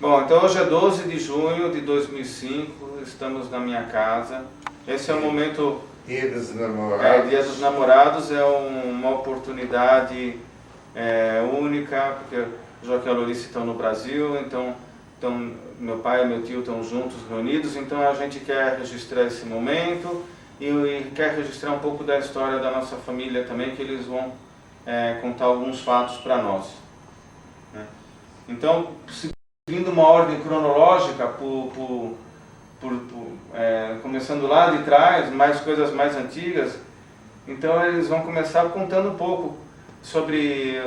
Bom, então hoje é 12 de junho de 2005, estamos na minha casa. Esse é o momento... Dia dos Namorados. Dia dos Namorados é uma oportunidade única, porque o Joaquim e a Lorice estão no Brasil, então meu pai e meu tio estão juntos, reunidos, então a gente quer registrar esse momento e quer registrar um pouco da história da nossa família também, que eles vão contar alguns fatos para nós. Né? Então, seguindo uma ordem cronológica, começando lá de trás, mais coisas mais antigas, então eles vão começar contando um pouco sobre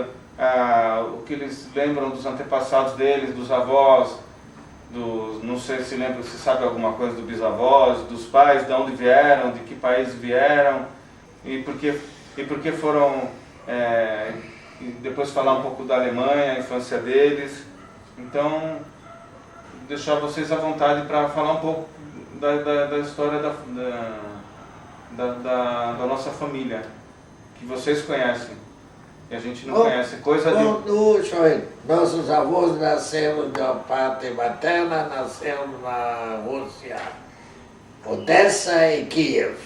o que eles lembram dos antepassados deles, dos avós, não sei se lembra, se sabe alguma coisa dos bisavós, dos pais, de onde vieram, de que país vieram e por que foram, e depois falar um pouco da Alemanha, a infância deles. Então, deixar vocês à vontade para falar um pouco da história da nossa família, que vocês conhecem, que a gente não conhece. Nossos avós nasceram da parte materna, nasceram na Rússia, Odessa e Kiev.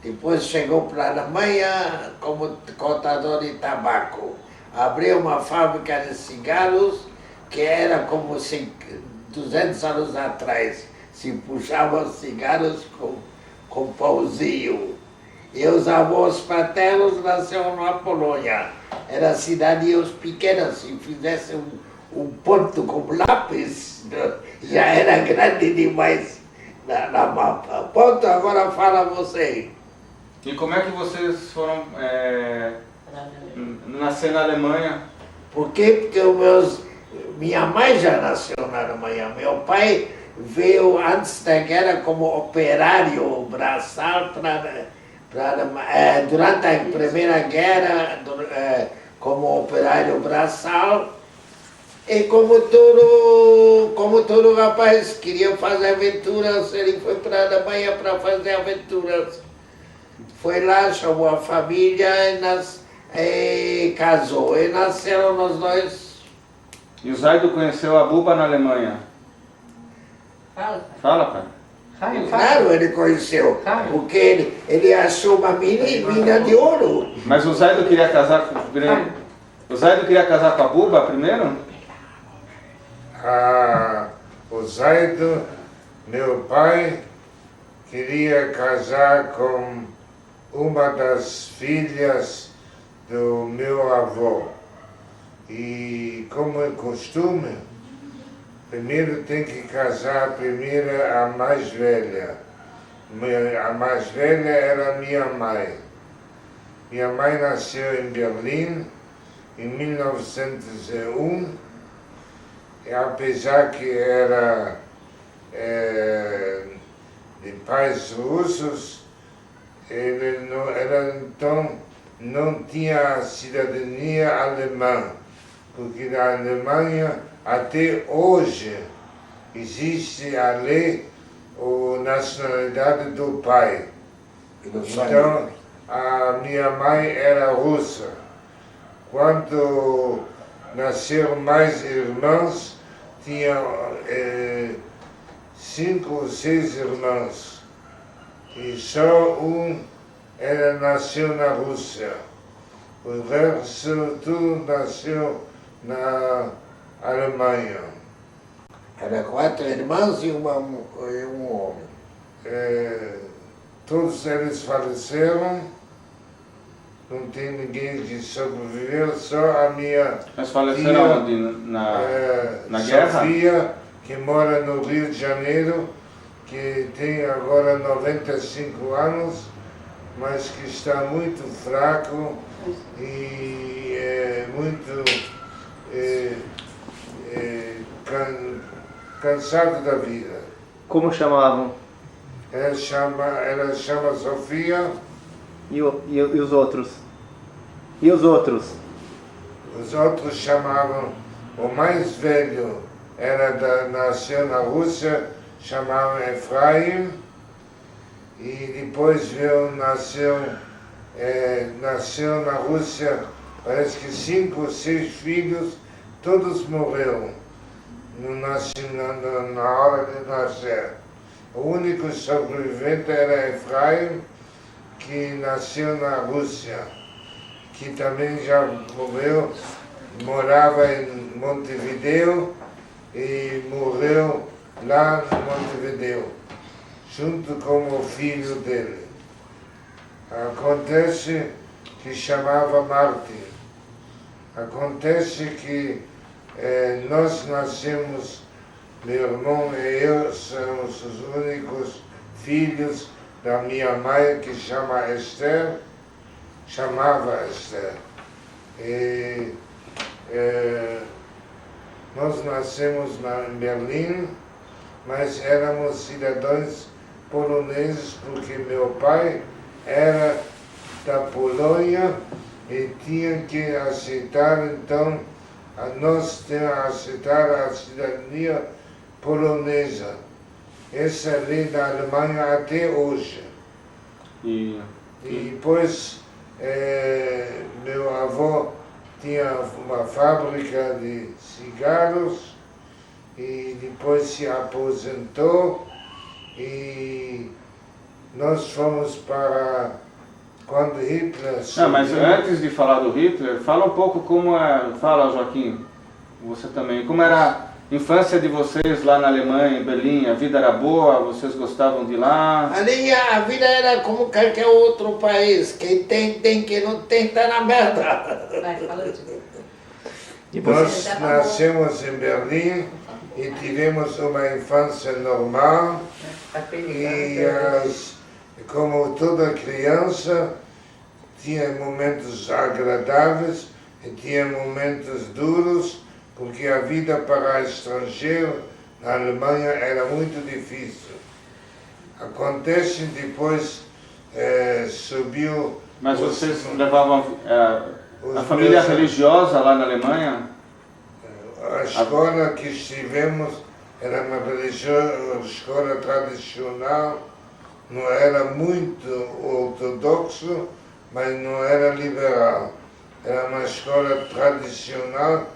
Depois chegou para a Alemanha como cortador de tabaco. Abriu uma fábrica de cigarros, que era como 200 anos atrás, se puxavam cigarros com pauzinho. E os avós paternos nasceram na Polônia. Eram cidadinhos pequenos, se fizesse um ponto com lápis, já era grande demais na mapa. Ponto, agora fala você. E como é que vocês foram nascer na Alemanha? Por quê? Porque minha mãe já nasceu na Alemanha. Meu pai veio antes da guerra como operário braçal durante a Primeira Guerra, como operário braçal. E como todo rapaz queria fazer aventuras, ele foi para a Alemanha para fazer aventuras. Foi lá, chamou a família e casou. E nasceram os dois. E o Zaido conheceu a Buba na Alemanha? Fala, pai. Claro, ele conheceu, porque ele achou uma mina de ouro. Mas o Zaido queria casar com a Buba primeiro? O Zaido, meu pai, queria casar com uma das filhas do meu avô. E como é costume, primeiro tem que casar a mais velha. A mais velha era minha mãe. Minha mãe nasceu em Berlim em 1901, e apesar que era de pais russos, ela então não tinha a cidadania alemã, porque na Alemanha até hoje existe a lei ou nacionalidade do pai. Então a minha mãe era russa. Quando nasceram mais irmãos, tinha 5 ou 6 irmãos. E só nasceu na Rússia. O resto tudo nasceu na Alemanha. Eram 4 irmãos e um homem. Todos eles faleceram, não tem ninguém que sobreviveu, só a minha Mas faleceram onde? Na guerra? Sofia, que mora no Rio de Janeiro, que tem agora 95 anos, mas que está muito fraco e muito cansado da vida. Como chamavam? Ela chama Sofia. E os outros? E os outros? Os outros chamavam, o mais velho nasceu na Rússia, chamavam Efraim, e depois nasceu na Rússia, parece que 5 ou 6 filhos, todos morreram. não nasceu na hora de nascer. O único sobrevivente era Efraim, que nasceu na Rússia, que também já morreu, morava em Montevideo e morreu lá em Montevideo, junto com o filho dele. Acontece que chamava Martin. Acontece que nós nascemos, meu irmão e eu somos os únicos filhos da minha mãe, que chamava Esther. E nós nascemos em Berlim, mas éramos cidadãos poloneses porque meu pai era da Polônia e tinha que aceitar, então, nós temos que aceitar a cidadania polonesa. Essa é a lei da Alemanha até hoje. E depois, meu avô tinha uma fábrica de cigarros e depois se aposentou e nós fomos para quando Hitler subiu. Não, mas antes de falar do Hitler, fala um pouco como é. Fala, Joaquim, você também. Como era a infância de vocês lá na Alemanha, em Berlim? A vida era boa? Vocês gostavam de ir lá? Ali a vida era como qualquer outro país. Quem tem, quem não tem, tá na merda. Vai, fala disso. Nós nascemos em Berlim e tivemos uma infância normal e como toda criança tinha momentos agradáveis e tinha momentos duros, porque a vida para estrangeiro na Alemanha era muito difícil. Acontece depois subiu... Mas vocês levavam a família religiosa lá na Alemanha? A escola que estivemos era uma escola tradicional, não era muito ortodoxo, mas não era liberal. Era uma escola tradicional,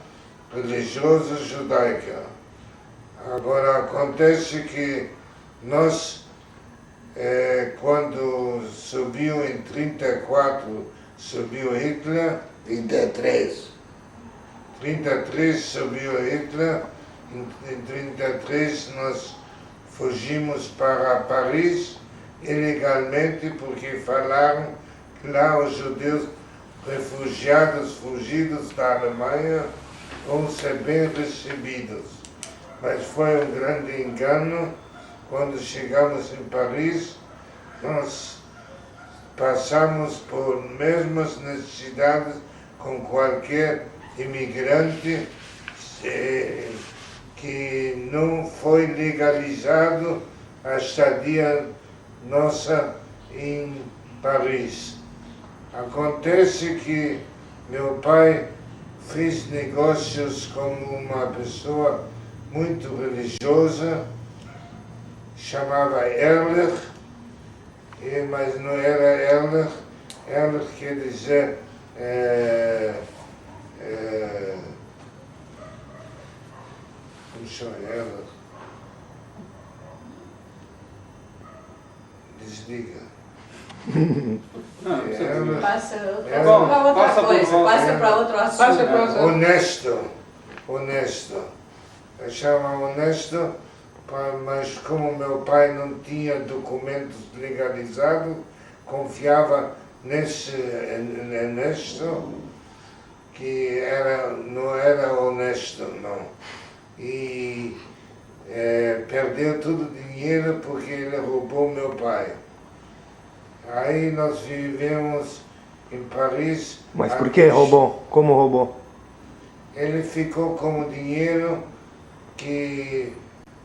religiosa judaica. Agora, acontece que nós, quando subiu em 1934, subiu Hitler. 1933 subiu Hitler. Em 1933 nós fugimos para Paris ilegalmente porque falaram que lá os judeus refugiados, fugidos da Alemanha, vão ser bem recebidos. Mas foi um grande engano. Quando chegamos em Paris, nós passamos por mesmas necessidades com qualquer imigrante que não foi legalizado a estadia nossa em Paris. Acontece que meu pai fez negócios com uma pessoa muito religiosa, chamava Erlich, mas não era Erlich. Erlich quer dizer como chama Erlich? Desliga. Passa para outra coisa, passa para outro assunto. Honesto. Eu chamo honesto, mas como meu pai não tinha documentos legalizados, confiava nesse honesto, que não era honesto, não. E perdeu todo o dinheiro porque ele roubou meu pai. Aí nós vivemos em Paris. Mas por que roubou? Como roubou? Ele ficou com o dinheiro que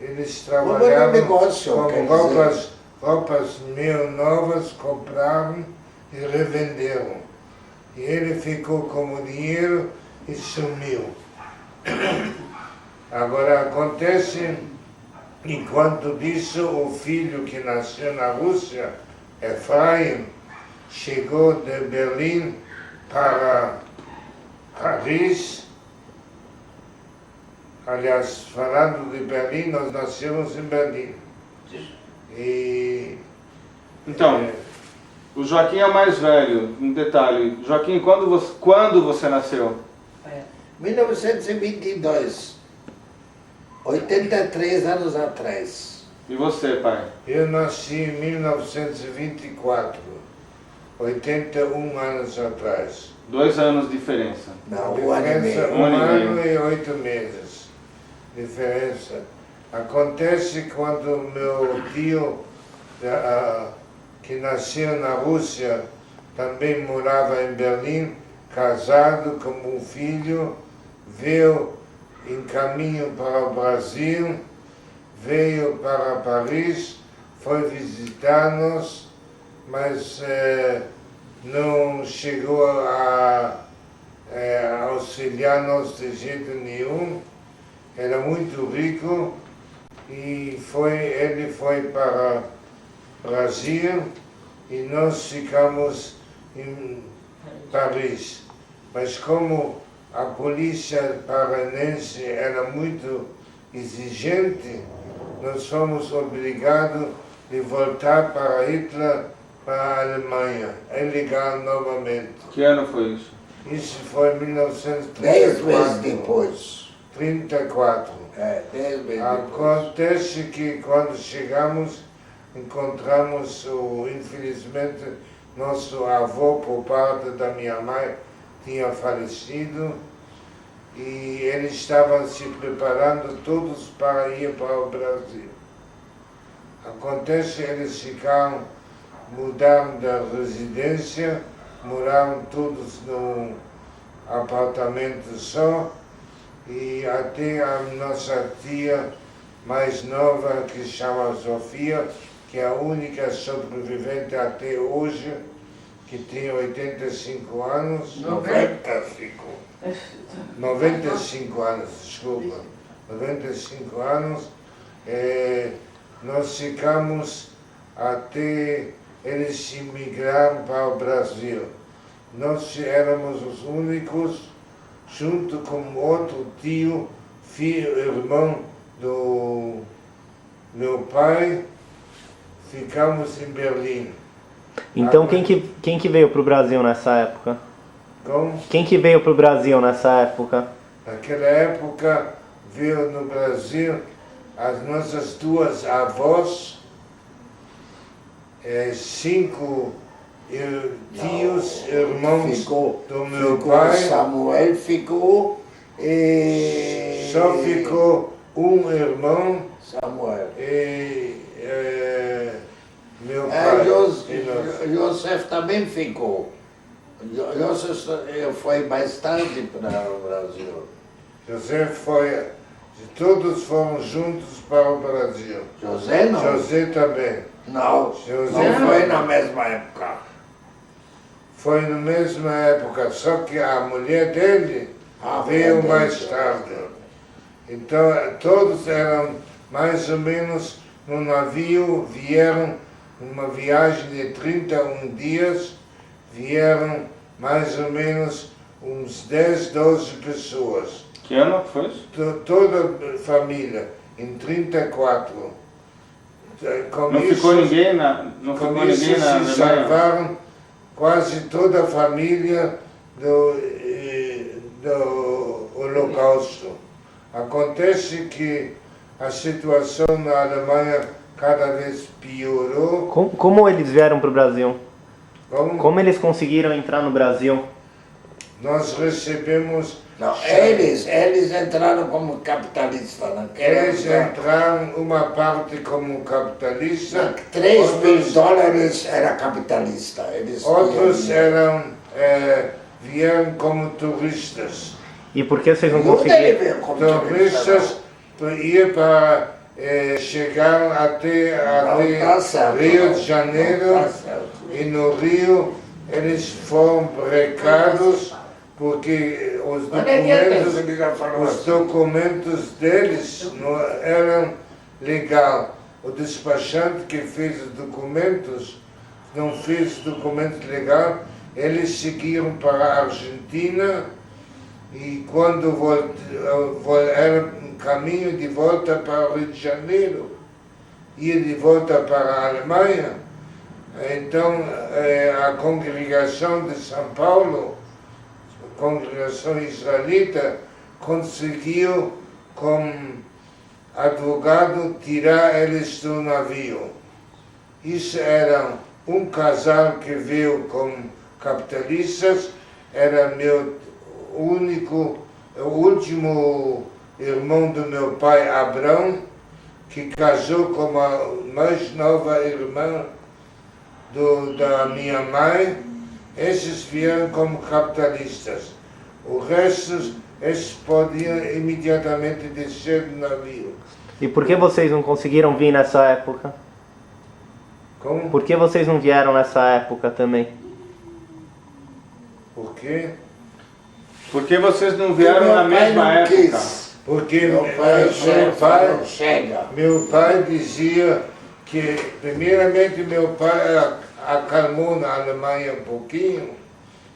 eles trabalhavam negócio, com roupas meio novas, compraram e revenderam. E ele ficou com o dinheiro e sumiu. Agora acontece, enquanto disso, o filho que nasceu na Rússia, Efraim, chegou de Berlim para Paris aliás, falando de Berlim, nós nascemos em Berlim. E... Então, o Joaquim é o mais velho, um detalhe. Joaquim, quando você nasceu? 1922, 83 anos atrás. E você, pai? Eu nasci em 1924, 81 anos atrás. 2 anos de diferença. Não, Diferença, um ano e meio. 1 ano e 8 meses. Diferença. Acontece quando meu tio, que nasceu na Rússia, também morava em Berlim, casado com um filho, veio em caminho para o Brasil, veio para Paris, foi visitar-nos, mas não chegou a auxiliar-nos de jeito nenhum. Era muito rico e ele foi para o Brasil e nós ficamos em Paris. Mas como a polícia paranense era muito exigente, nós fomos obrigados de voltar para Hitler, para a Alemanha, ilegal novamente. Que ano foi isso? Isso foi em 1934. 10 meses depois. 34. 10 meses depois. Acontece que quando chegamos, encontramos, infelizmente, nosso avô, por parte da minha mãe, tinha falecido e eles estavam se preparando todos para ir para o Brasil. Acontece que eles mudaram da residência, moraram todos num apartamento só e até a nossa tia mais nova, que se chama Sofia, que é a única sobrevivente até hoje, que tem 85 anos. 95 anos, desculpa. 95 anos. Nós ficamos até eles imigraram para o Brasil. Nós éramos os únicos, junto com outro tio, irmão do meu pai, ficamos em Berlim. Então quem que veio para o Brasil nessa época? Como? Quem que veio para o Brasil nessa época? Naquela época veio no Brasil as nossas 2 avós, 5 tios, irmãos do meu pai. Samuel ficou e... Só ficou um irmão. Samuel. E meu pai. Joseph também ficou. Joseph foi mais tarde para o Brasil. José foi. Todos foram juntos para o Brasil. José não? José também. Não, José não foi na mesma época. Foi na mesma época, só que a mulher dele veio mais tarde. Então, todos eram mais ou menos no navio, vieram numa viagem de 31 dias, vieram mais ou menos uns 10, 12 pessoas. Que ano foi isso? Toda a família, em 34. Não ficou ninguém na se salvaram quase toda a família do Holocausto. Acontece que a situação na Alemanha cada vez piorou. Como eles vieram para o Brasil? Como eles conseguiram entrar no Brasil? Nós recebemos... Não, eles entraram como capitalistas. Eles entraram uma parte como capitalista. 3 mil dólares era capitalista. Outros vieram como turistas. E por que vocês não conseguiram? Turistas iam para chegar até Rio de Janeiro e no Rio eles foram brecados porque os documentos deles não eram legais. O despachante que fez os documentos não fez documentos legais. Eles seguiram para a Argentina e quando eram caminho de volta para o Rio de Janeiro, ia de volta para a Alemanha. Então, a congregação de São Paulo, a congregação israelita, conseguiu, com advogado, tirar eles do navio. Isso era um casal que veio como capitalistas, era meu o último irmão do meu pai, Abrão, que casou com a mais nova irmã da minha mãe. Esses vieram como capitalistas. O resto, eles podiam imediatamente descer do navio. E por que vocês não conseguiram vir nessa época? Como? Por que vocês não vieram nessa época também? Por quê? Por que vocês não vieram na mesma época? Porque meu pai dizia que, primeiramente, meu pai acalmou na Alemanha um pouquinho,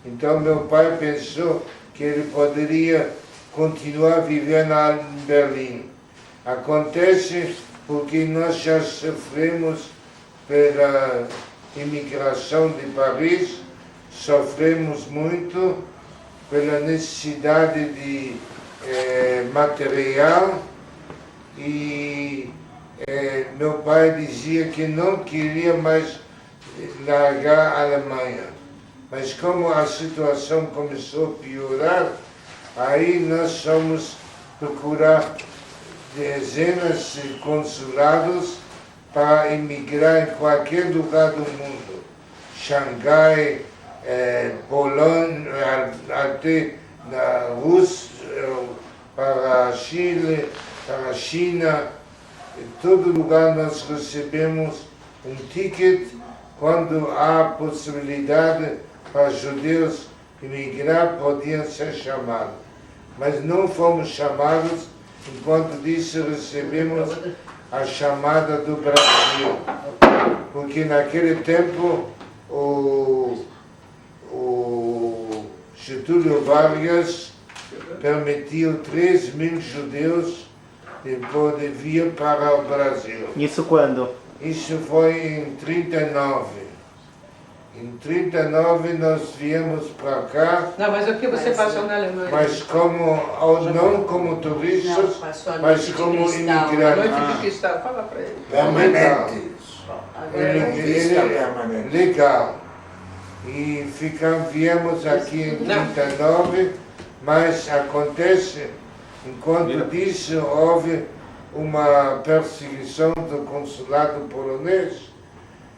então meu pai pensou que ele poderia continuar vivendo em Berlim. Acontece porque nós já sofremos pela imigração de Paris, sofremos muito pela necessidade de material, e meu pai dizia que não queria mais largar a Alemanha. Mas como a situação começou a piorar, aí nós fomos procurar dezenas de consulados para emigrar em qualquer lugar do mundo. Xangai, Polônia, até na Rússia, para Chile, para a China. Em todo lugar nós recebemos um ticket quando há possibilidade para judeus emigrar, podiam ser chamados. Mas não fomos chamados, enquanto disso recebemos a chamada do Brasil. Porque naquele tempo o Getúlio Vargas permitiu 3.000 judeus de poder vir para o Brasil. Isso quando? Isso foi em 39. Em 39 nós viemos para cá. Não, mas o que você passou na Alemanha? Mas não como turistas, mas como imigrantes. Noite de cristal, fala para ele. Permanentes. Legal. E viemos aqui em 39, mas acontece, enquanto disso, houve uma perseguição do consulado polonês,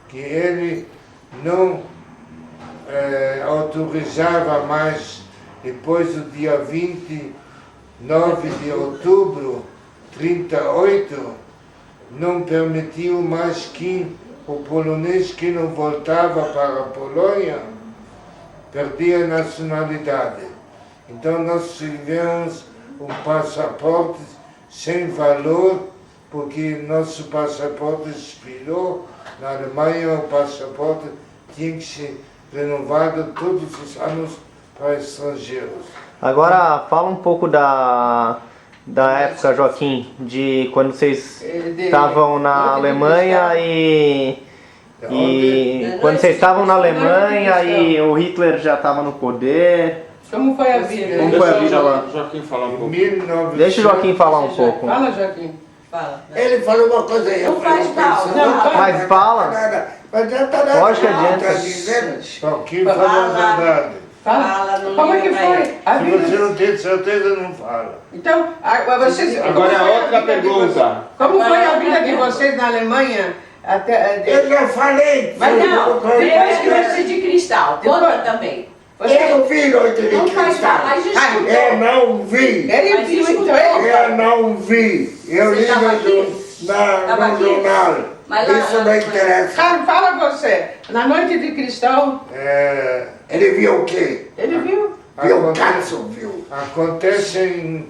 que ele não autorizava mais, depois do dia 29 de outubro de 38, não permitiu mais que o polonês que não voltava para a Polônia perdia a nacionalidade. Então nós tivemos um passaporte sem valor, porque nosso passaporte expirou. Na Alemanha o passaporte tinha que ser renovado todos os anos para estrangeiros. Agora fala um pouco da época, Joaquim, de quando vocês estavam na Alemanha e quando vocês estavam na Alemanha e o Hitler já estava no poder. Como foi a vida? Como foi a vida lá? Joaquim falar um pouco. Deixa o Joaquim falar um pouco. Fala, Joaquim. Fala. Ele falou uma coisa aí. Não faz pausa. Mas fala. Mas já está Lógico que adianta. Só que fala a verdade. Fala. Como é que foi? A Se vida... você não tem certeza, não fala. Então, vocês... Agora a outra pergunta. Como foi a vida de vocês na Alemanha? Eu já falei. Mas não, veio as noite de cristal. Conta também. Eu vi Noite de Não faz Cristal. mal, mas escutou. Eu não vi. Ele Mas viu escutou. então. Eu não vi. Eu Você li tava no aqui? Tava no aqui? jornal. Mas lá- Isso não interessa. Fala você. Na noite de cristal, Ele viu o quê? ele viu. Viu o Cássio, viu? Acontece em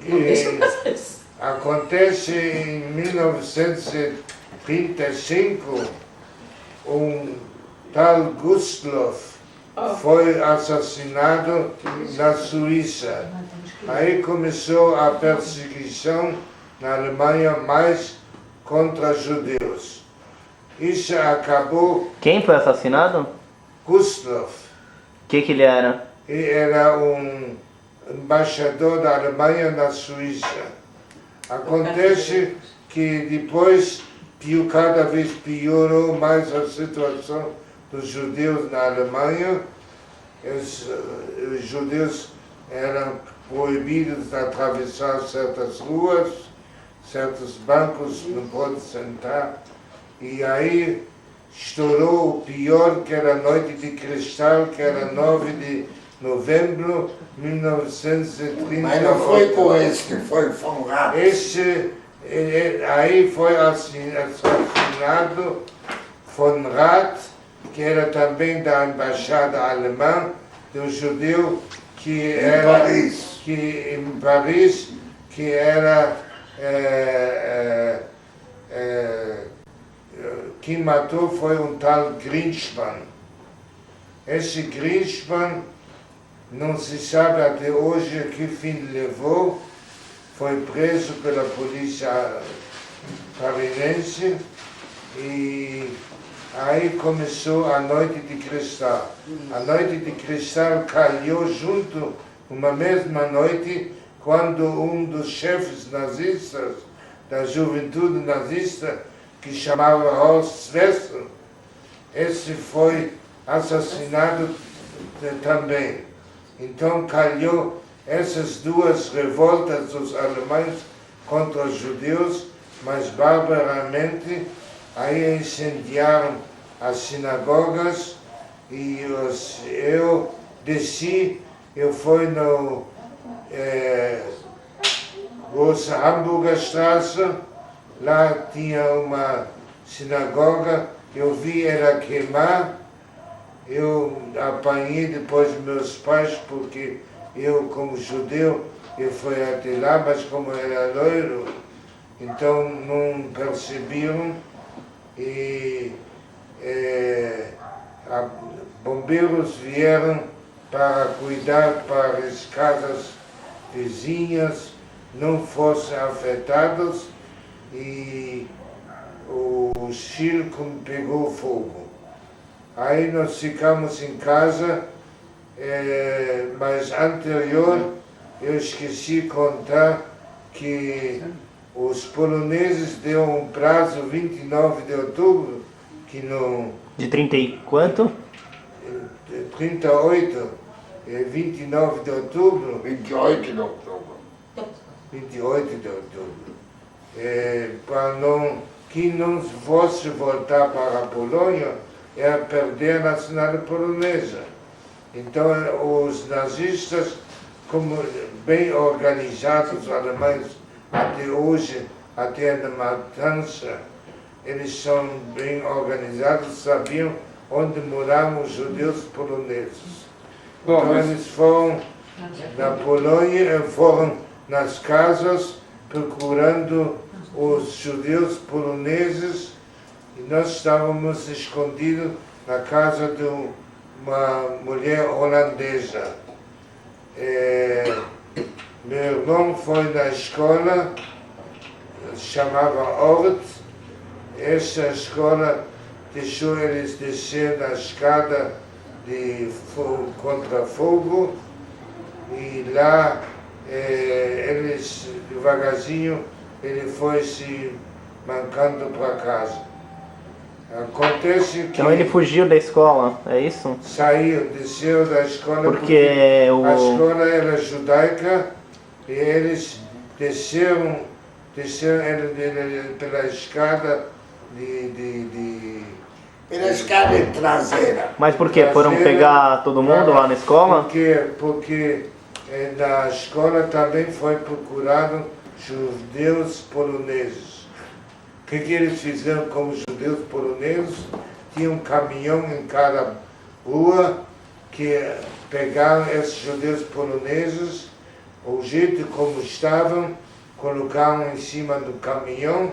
1935, um tal Gustloff foi assassinado na Suíça. Aí começou a perseguição na Alemanha mais contra judeus. Isso acabou. Quem foi assassinado? Gustav. O que ele era? Ele era embaixador da Alemanha na Suíça. Acontece que depois cada vez piorou mais a situação dos judeus na Alemanha. Os judeus eram proibidos de atravessar certas ruas, certos bancos não podem sentar. E aí estourou o pior, que era a Noite de Cristal, que era 9 de novembro de 1938. Mas não foi com esse que foi von Rath. Aí foi assassinado von Rath, que era também da embaixada alemã, do judeu que era em Paris, que era quem matou foi um tal Grinchmann. Esse Grinchmann não se sabe até hoje a que fim levou, foi preso pela polícia parinense e aí começou a Noite de Cristal. A Noite de Cristal calhou junto, uma mesma noite, quando um dos chefes nazistas, da juventude nazista, que chamava Horst Wessel, esse foi assassinado também. Então calhou essas duas revoltas dos alemães contra os judeus, mas barbaramente. Aí incendiaram as sinagogas e eu desci, eu fui no Große Hamburger Straße, lá tinha uma sinagoga, eu vi ela queimar, eu apanhei depois meus pais, porque eu como judeu, eu fui até lá, mas como era loiro, então não perceberam. E bombeiros vieram para cuidar para as casas vizinhas não fossem afetadas e o circo pegou fogo. Aí nós ficamos em casa, mas anterior eu esqueci de contar que os poloneses deu um prazo 29 de outubro, que não... De 30 e quanto? 38, 29 de outubro. 28 de outubro. 28 de outubro. Para que não fosse voltar para a Polônia, era perder a nacionalidade polonesa. Então os nazistas, como bem organizados, os alemães, até hoje, até a matança, eles são bem organizados, sabiam onde moravam os judeus poloneses. Então eles foram na Polônia, foram nas casas procurando os judeus poloneses e nós estávamos escondidos na casa de uma mulher holandesa. Meu irmão foi na escola, chamava Ort. Essa escola deixou eles descer na escada de contra fogo e lá eles devagarzinho ele foi se mancando para casa. Acontece que então ele fugiu da escola, é isso? Saiu, desceu da escola porque a escola era judaica e eles desceram ele pela escada pela escada traseira. Mas por quê? Foram pegar todo mundo lá na escola? Porque na escola também foi procurado judeus poloneses. O que eles fizeram como judeus poloneses? Tinha um caminhão em cada rua que pegaram esses judeus poloneses, o jeito como estavam, colocavam em cima do caminhão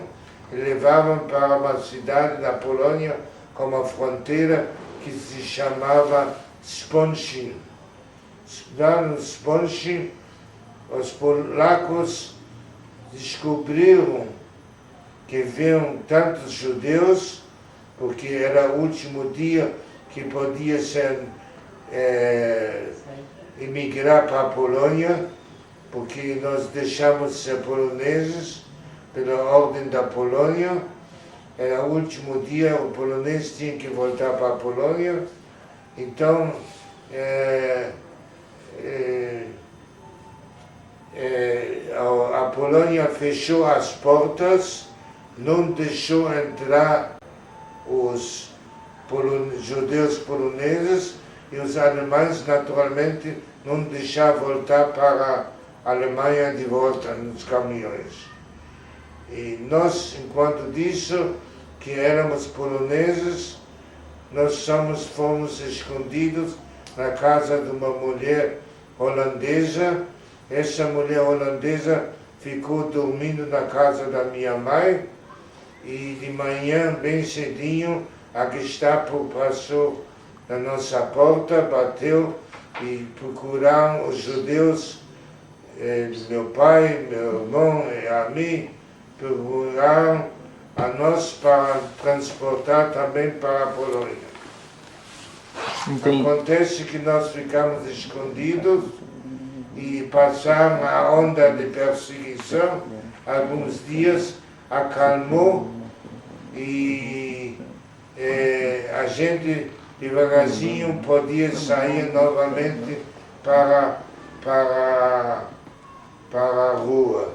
e levavam para uma cidade da Polônia com uma fronteira que se chamava Sponshin. Lá no Sponshin, os polacos descobriram que viam tantos judeus, porque era o último dia que podia ser emigrar para a Polônia, porque nós deixamos de ser poloneses pela ordem da Polônia. Era o último dia, o polonês tinha que voltar para a Polônia. Então, a Polônia fechou as portas, não deixou entrar os judeus poloneses, e os alemães, naturalmente, não deixaram voltar para a Alemanha de volta nos caminhões. E nós, enquanto disso, que éramos poloneses, nós fomos escondidos na casa de uma mulher holandesa. Essa mulher holandesa ficou dormindo na casa da minha mãe, e de manhã, bem cedinho, a Gestapo passou na nossa porta, bateu e procuraram os judeus, meu pai, meu irmão e a mim, procuraram a nós para transportar também para a Polônia. Entendi. Acontece que nós ficamos escondidos e passaram a onda de perseguição. Alguns dias acalmou e a gente devagarzinho podia sair novamente para a rua.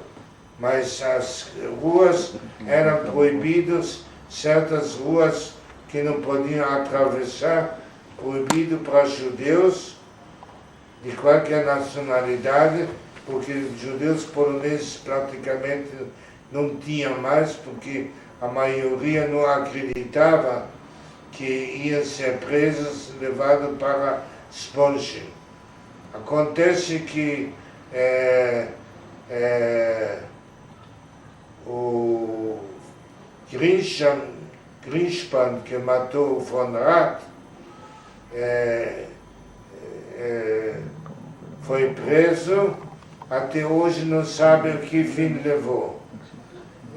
Mas as ruas eram proibidas, certas ruas que não podiam atravessar, proibido para judeus de qualquer nacionalidade, porque os judeus poloneses praticamente não tinham mais, porque a maioria não acreditava que iam ser presos, levados para Spolszyń. Acontece que o Greenspan, que matou o von Rath, foi preso, até hoje não sabe o que fim levou.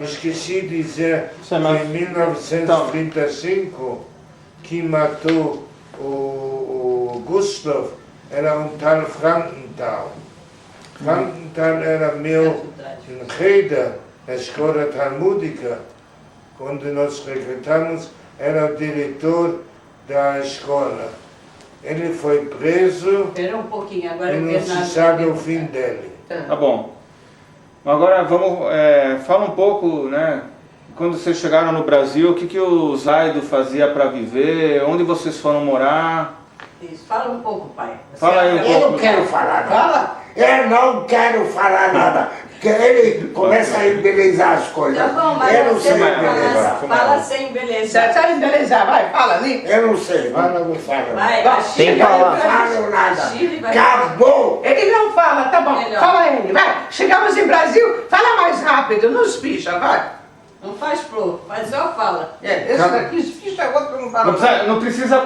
Esqueci de dizer que em 1935, quem matou o Gustav era um tal Frankenthal. Frankenthal era meu enredo na escola talmúdica, onde nós recrutamos, era o diretor da escola. Ele foi preso. Espera um pouquinho, agora e não se sabe o fim dele. Tá bom. Agora vamos, fala um pouco, né? Quando vocês chegaram no Brasil, o que o Zaido fazia para viver? Onde vocês foram morar? Isso, fala um pouco, pai. Fala aí um pouco. Eu não quero falar nada. Eu não quero falar nada. Porque ele começa a embelezar as coisas. Tá bom, mas eu não você sei embelezar. fala sem beleza. Você sabe embelezar, vai, fala ali. Eu não sei, mas não falo. Vai, Vai, a Tem Chile que vai falar. Não falo nada. Chile vai- Acabou. Ele não fala, tá bom, Melhor. fala ele, vai. Chegamos em Brasil, fala mais rápido, não espicha, vai. Não faz pro, mas só fala. Esse daqui espicha, outro não fala. Não precisa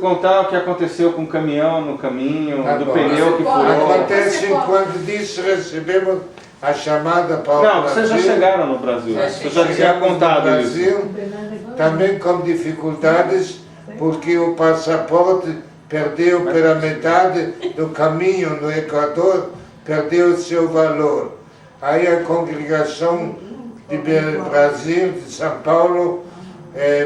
contar o que aconteceu com o caminhão no caminho, Tá do bom. pneu que Isso furou. Acontece enquanto disso recebemos a chamada para o Não, Brasil. vocês já chegaram no Brasil. Você já tinha Chegamos no contado isso. Brasil, também com dificuldades, porque o passaporte perdeu pela metade do caminho no Equador, perdeu o seu valor. Aí a congregação de Brasil, de São Paulo,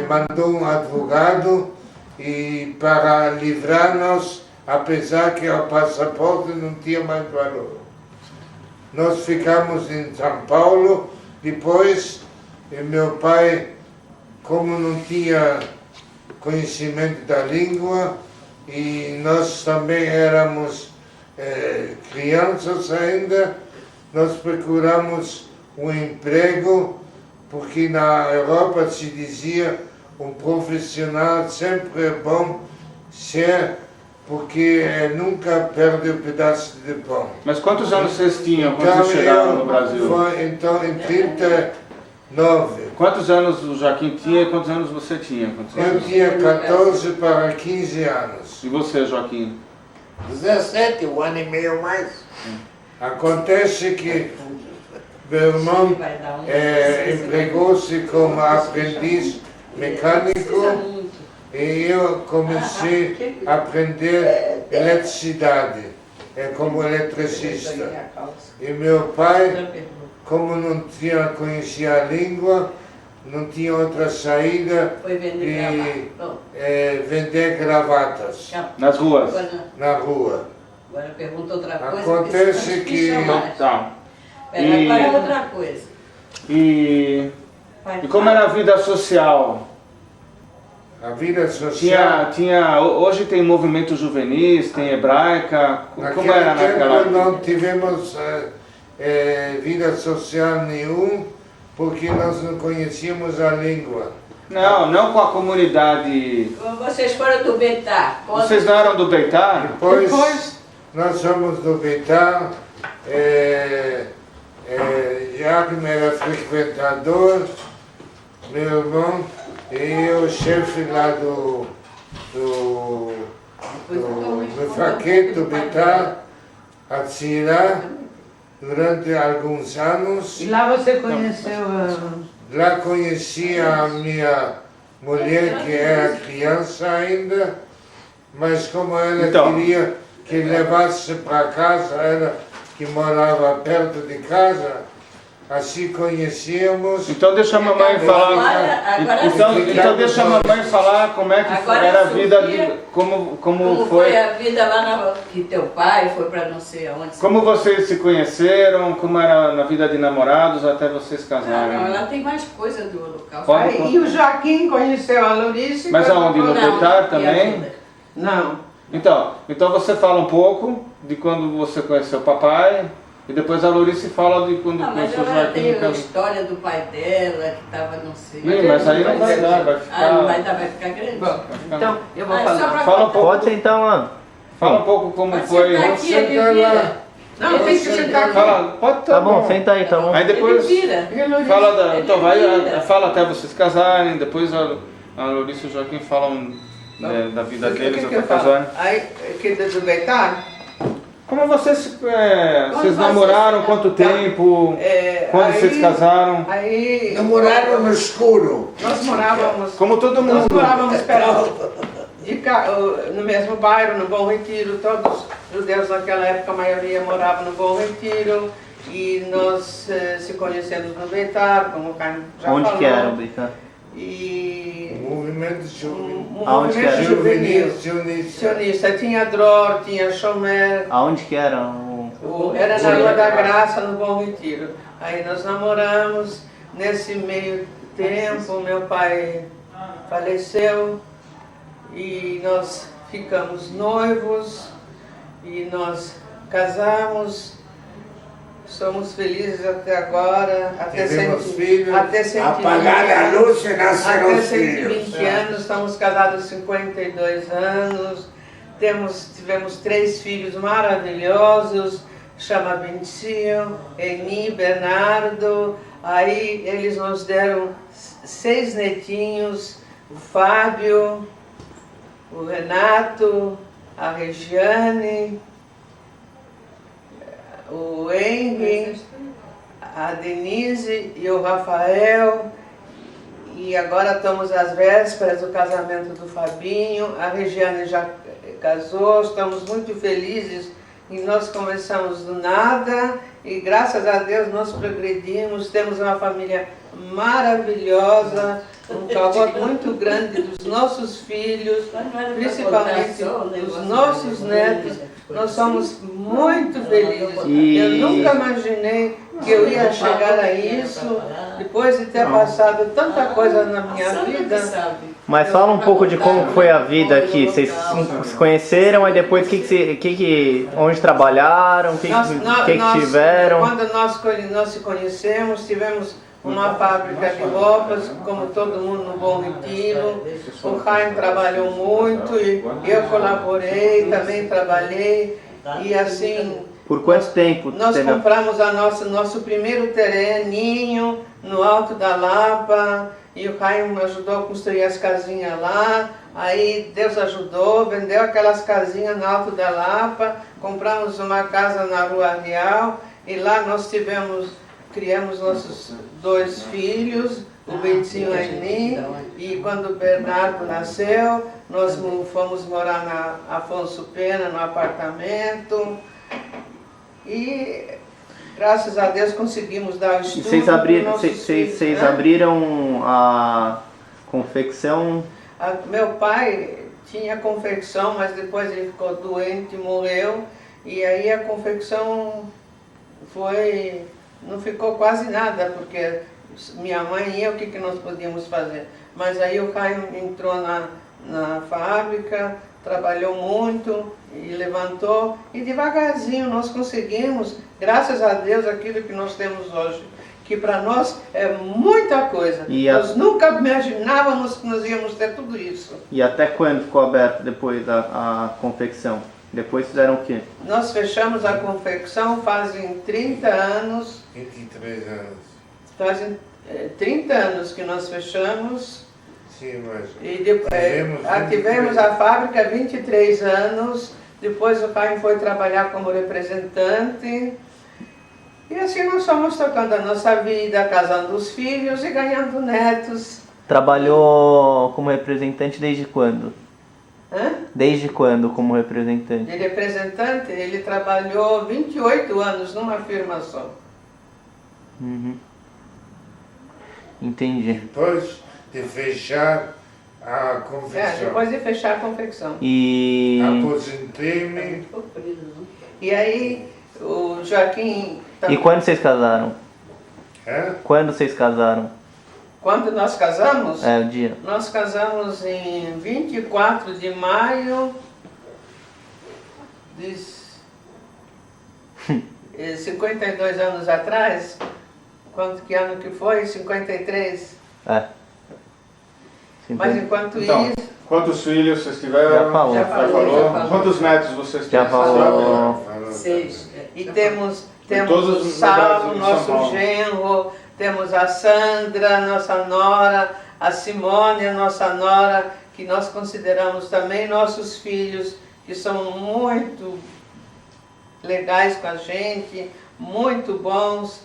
mandou um advogado e para livrar-nos, apesar que o passaporte não tinha mais valor. Nós ficamos em São Paulo, depois meu pai, como não tinha conhecimento da língua, e nós também éramos crianças ainda, nós procuramos um emprego, porque na Europa se dizia um profissional sempre é bom ser, porque nunca perde um pedaço de pão. Mas quantos anos vocês tinham quando Então, vocês chegaram no Brasil? Então, em 39, Quantos anos o Joaquim tinha e quantos anos você tinha? eu tinha 14 para 15 anos. E você, Joaquim? 17, um ano e meio mais. Acontece que meu irmão empregou-se como aprendiz mecânico e eu comecei a aprender eletricidade, como eletricista. E meu pai, como não conhecia a língua, não tinha outra saída de vender gravatas Nas ruas. na rua. Agora pergunta outra coisa. Acontece que... Tá. Agora é outra coisa. E como era a vida social? A vida social... Hoje tem movimento juvenis, tem hebraica. Como era naquela época? época? Não tivemos vida social nenhuma, porque nós não conhecíamos a língua. Não com a comunidade. Vocês foram do Beitar. Vocês não eram do Beitar? Depois nós somos do Beitar. Jacob era frequentador, meu irmão, e o chefe lá do Faquete do Beitar, Atzirá, durante alguns anos. E lá você conheceu Lá conheci a minha mulher, que era criança ainda, mas como ela queria que levasse para casa, ela que morava perto de casa, assim conhecíamos. Então deixa a mamãe falar. Então deixa a mamãe falar como é que era a vida, como foi a vida lá que teu pai foi para não sei aonde. Como vocês se conheceram, como era na vida de namorados até vocês casarem. Não, ela tem mais coisa do local. E o Joaquim conheceu a Lourice. Mas aonde? No Beitar também? Não. Então você fala um pouco de quando você conheceu o papai e depois a Lourice fala de quando conheceu o Joaquim. Mas ela tem a história do pai dela, que estava não sei. Mas aí não vai dar, vai ficar... não vai dar, vai ficar grande. Bom, então eu vou falar. Fala um pouco. Pode ser então, Ana. Fala um pouco como foi. Não, tem que sentar aqui. Tá bom, senta aí, tá bom. Aí depois fala então fala até vocês casarem, depois a Lourice e o Joaquim falam da vida deles até casarem. Aí, que do Beitar? Como vocês namoraram, quanto tempo, quando vocês casaram? Aí namoraram no escuro. Nós morávamos... Como todo mundo. Nós morávamos no mesmo bairro, no Bom Retiro. Todos os judeus naquela época, a maioria morava no Bom Retiro. E nós se conhecemos no Beitar, como o Caio já falou. Onde que era o Beitar? Movimento juvenil. Aonde que era? Sionista. Tinha Dror, tinha Chomer. Aonde que era? Era na Rua da Graça, no Bom Retiro. Aí nós namoramos. Nesse meio tempo, meu pai faleceu. E nós ficamos noivos. E nós casamos. Somos felizes até agora, até 120 apagaram a luz e nasceram os filhos. 120 anos, estamos casados 52 anos, tivemos 3 filhos maravilhosos, chama Bentinho, Eni, Bernardo, aí eles nos deram 6 netinhos, o Fábio, o Renato, a Regiane, o Henry, a Denise e o Rafael, e agora estamos às vésperas do casamento do Fabinho, a Regiane já casou, estamos muito felizes e nós começamos do nada e graças a Deus nós progredimos, temos uma família maravilhosa, um calor muito grande dos nossos filhos, principalmente dos nossos netos. Nós somos muito felizes. Eu nunca imaginei que eu ia chegar a isso, depois de ter passado tanta coisa na minha vida. Mas fala um pouco de como foi a vida aqui. Vocês se conheceram, aí depois onde trabalharam, o que tiveram? Quando nós se conhecemos, tivemos uma fábrica de roupas, como todo mundo no Bom Retiro. O Chaim trabalhou muito e eu colaborei, também trabalhei. E assim... Por quanto tempo? Nós compramos nosso primeiro terreninho no Alto da Lapa. E o Chaim ajudou a construir as casinhas lá. Aí Deus ajudou, vendeu aquelas casinhas no Alto da Lapa. Compramos uma casa na Rua Real. E lá nós tivemos criamos nossos 2 filhos, o Bentinho e a Aini, e quando o Bernardo nasceu, nós fomos morar na Afonso Pena, no apartamento, e graças a Deus conseguimos dar o estudo. Vocês abriram a confecção? Meu pai tinha confecção, mas depois ele ficou doente, morreu, e aí a confecção não ficou quase nada, porque minha mãe e eu, o que nós podíamos fazer? Mas aí o Caio entrou na fábrica, trabalhou muito e levantou, e devagarzinho nós conseguimos, graças a Deus, aquilo que nós temos hoje, que para nós é muita coisa. Nós nunca imaginávamos que nós íamos ter tudo isso. E até quando ficou aberto depois a confecção? Depois fizeram o quê? Nós fechamos a confecção fazem 30 anos. 23 anos. Fazem 30 anos que nós fechamos. Sim, mas E tivemos a fábrica há 23 anos. Depois o pai foi trabalhar como representante. E assim nós fomos tocando a nossa vida, casando os filhos e ganhando netos. Trabalhou como representante desde quando? Hã? Desde quando como representante? De representante, ele trabalhou 28 anos numa firma só. Uhum. Entendi. depois de fechar a confecção. Depois de fechar a confecção. E Aposentei-me. E aí o Joaquim... E quando vocês casaram? É? Quando vocês casaram? Quando nós casamos? É, o dia. Nós casamos em 24 de maio de 52 anos atrás. Que ano que foi? 53? É. Mas enquanto Então, isso... quantos filhos vocês tiveram? Já falou. Já falou. Quantos netos vocês Já tiveram? falou. 6. E temos todos o os Saulo, lugares de São nosso Paulo. genro, temos a Sandra, nossa nora, a Simone, a nossa nora, que nós consideramos também nossos filhos, que são muito legais com a gente, muito bons.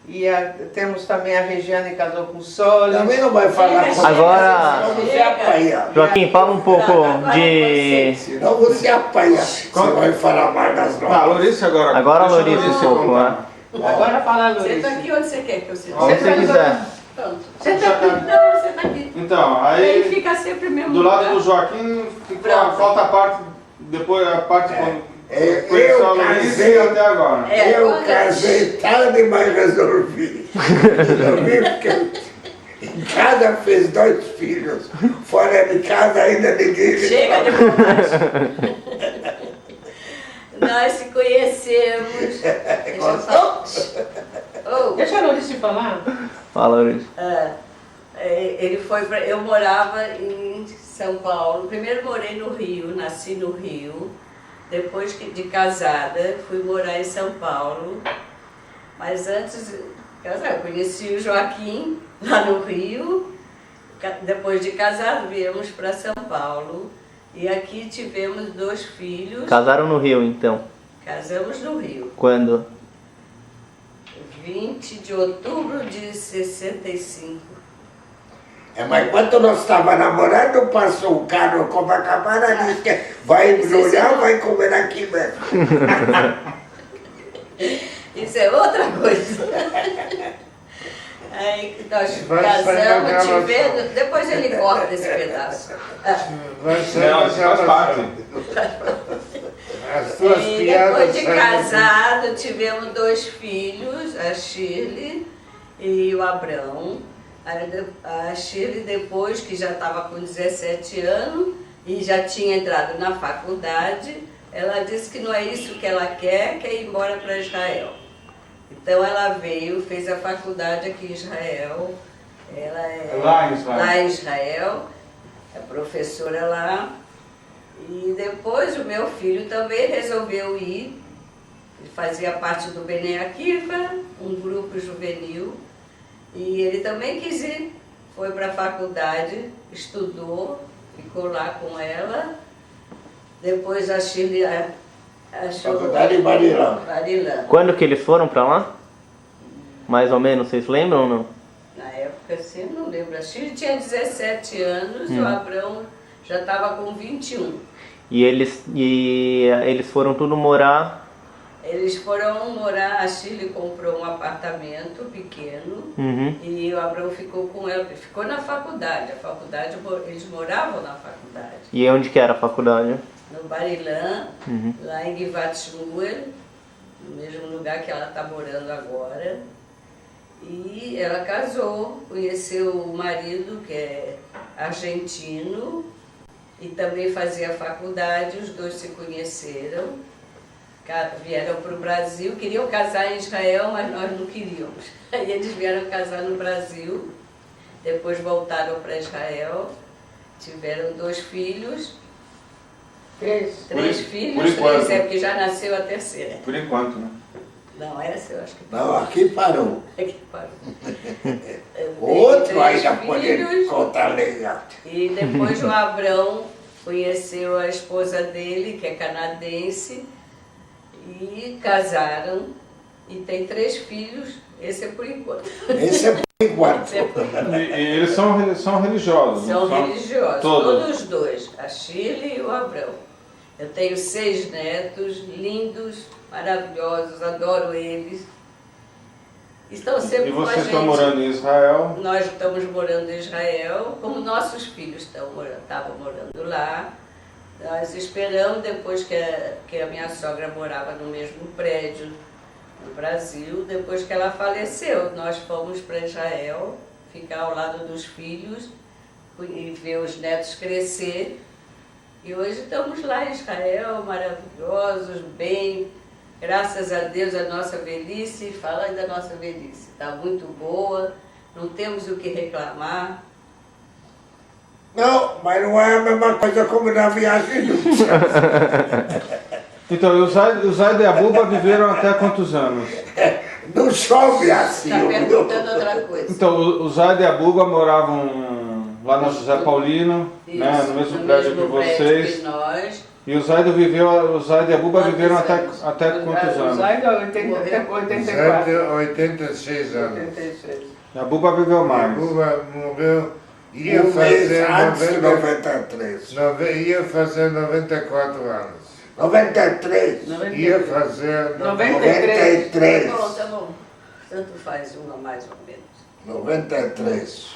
E temos também a Regiane, que casou com o Solis. Também não vai falar com Agora, senão você apanha. Joaquim, fala um pouco de... Senão você apanha. Você vai falar mais das Ah, nossas. Lourícia agora. Agora a Deixa Lourícia um pouco, contar. né? Agora fala, Você Luiz. tá aqui onde você quer que eu sente? Onde você quiser. Pronto. Você tá aqui? Não, você tá aqui. Então, Ele aí fica sempre no mesmo do lado lugar. do Joaquim ficou, Pronto. falta a parte, depois a parte quando eu conheceu a Lourícia casei- até agora. É, Eu quando- casei tarde, mas resolvi. Resolvi porque em casa fez 2 filhos. Fora de casa ainda ninguém... Chega de bobagem. Nós se conhecemos. Deixa eu falar. Oh, Deixa a Lourice falar. Fala, Lourícia. ele foi pra, eu morava em São Paulo. Primeiro morei no Rio, nasci no Rio. Depois de casada, fui morar em São Paulo. Mas antes de casar, eu conheci o Joaquim lá no Rio. Depois de casar, viemos para São Paulo. E aqui tivemos 2 filhos. Casaram no Rio, então. Casamos no Rio. Quando? 20 de outubro de 65. Mas quando nós estávamos namorando, passou um carro com a Copacabana e disse que vai embrulhar, vai comer aqui mesmo. Isso é outra coisa. Aí nós Vai sair a casamos, gravação. tivemos, depois ele corta esse pedaço. Vai ser Não, uma isso faz parte. As tuas E piadas depois de saem casado, tivemos 2 filhos, a Shirley e o Abrão. A Shirley, depois que já estava com 17 anos e já tinha entrado na faculdade, ela disse que não é isso que ela quer ir embora para Israel. Então ela veio, fez a faculdade aqui em Israel. Ela é Lá em Israel. lá em Israel, é professora lá. E depois o meu filho também resolveu ir. Ele fazia parte do Bnei Akiva, um grupo juvenil. E ele também quis ir. Foi para a faculdade, estudou, ficou lá com ela. Depois a Shirley achou... Faculdade em Marilã. Marilã. Quando que eles foram pra lá? Mais ou menos, vocês lembram ou não? Na época, assim, eu não lembro. A Chile tinha 17 anos, o Abrão já estava com 21. E eles foram tudo morar... Eles foram morar, a Chile comprou um apartamento pequeno e o Abrão ficou com ela, ficou na faculdade. A faculdade, eles moravam na faculdade. E onde que era a faculdade? No Barilã, lá em Givatshmuel, no mesmo lugar que ela está morando agora. E ela casou, conheceu o marido, que é argentino, e também fazia faculdade, os dois se conheceram. Vieram para o Brasil, queriam casar em Israel, mas nós não queríamos. Aí eles vieram casar no Brasil, depois voltaram para Israel, tiveram 2 filhos. 3 filhos, 3 é porque já nasceu a terceira. Por enquanto, né? Não, essa eu acho que Não, aqui parou. Aqui parou. Outro Três ainda pode filhos. contar legal. E depois o Abrão conheceu a esposa dele, que é canadense, e casaram. E tem 3 filhos, esse é por enquanto. Esse é por enquanto. Esse é por enquanto. E eles são religiosos? São não religiosos, todos? todos os dois, a Chile e o Abrão. Eu tenho 6 netos, lindos, maravilhosos, adoro eles. Estão sempre E com a vocês gente. estão morando em Israel? Nós estamos morando em Israel, como nossos filhos estavam morando lá. Nós esperamos, depois que a minha sogra morava no mesmo prédio no Brasil, depois que ela faleceu, nós fomos para Israel, ficar ao lado dos filhos e ver os netos crescer. E hoje estamos lá em Israel, maravilhosos, bem, graças a Deus a nossa velhice, falando da nossa velhice, está muito boa, não temos o que reclamar. Não, mas não é a mesma coisa como na viagem nunca. Então, o Zaid e a Buba viveram até quantos anos? Não chove assim. Está perguntando outra coisa. Então, o Zaid e a Buba moravam lá na José Paulino, né, no mesmo prédio que vocês. Que nós. E o Zaid e a Buba viveram até quantos O anos? Zaida 84. 86 anos. 86. E a Buba viveu A mais. Buba morreu, ia Um mês fazer, antes de 90, 93. ia fazer 94 anos. 93. Ia fazer 93. Tá bom, tá bom. Tanto faz uma mais ou menos. 93.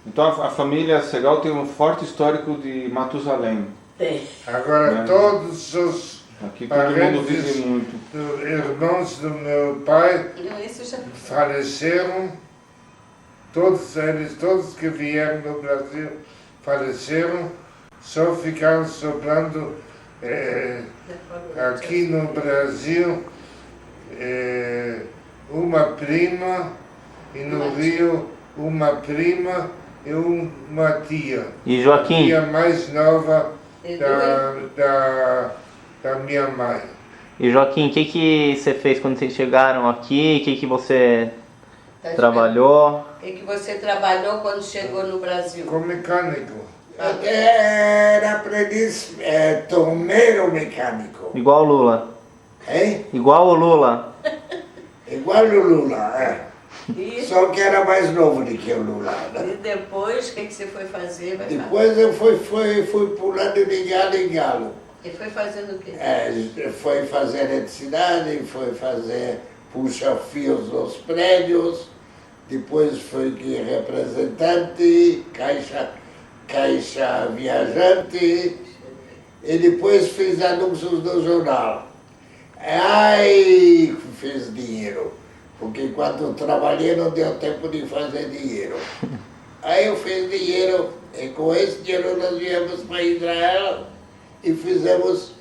Então a família Segal tem um forte histórico de Matusalém. Tem. Agora todos os Aqui todo mundo vive muito. irmãos do meu pai Não, isso já. faleceram, todos eles, todos que vieram no Brasil faleceram, só ficaram sobrando aqui no Brasil uma prima e no Rio uma prima e uma tia. E Joaquim? Tia mais nova E da minha mãe. E Joaquim, o que você fez quando vocês chegaram aqui? O que você trabalhou? O que você trabalhou quando chegou no Brasil? Com mecânico. Era aprendiz torneiro mecânico. Igual o Lula. Hein? Igual o Lula. Igual o Lula, é. E, Só que era mais novo do que o Lula. Né? e depois, o que você foi fazer? Depois eu fui pulando de galo em galo. E foi fazendo o quê? Foi fazer eletricidade, foi fazer puxa-fios nos prédios, depois foi de representante, caixa viajante, e depois fiz anúncios no jornal. Aí fiz dinheiro, porque enquanto trabalhei não deu tempo de fazer dinheiro. Aí eu fiz dinheiro, e com esse dinheiro nós viemos para Israel e fizemos,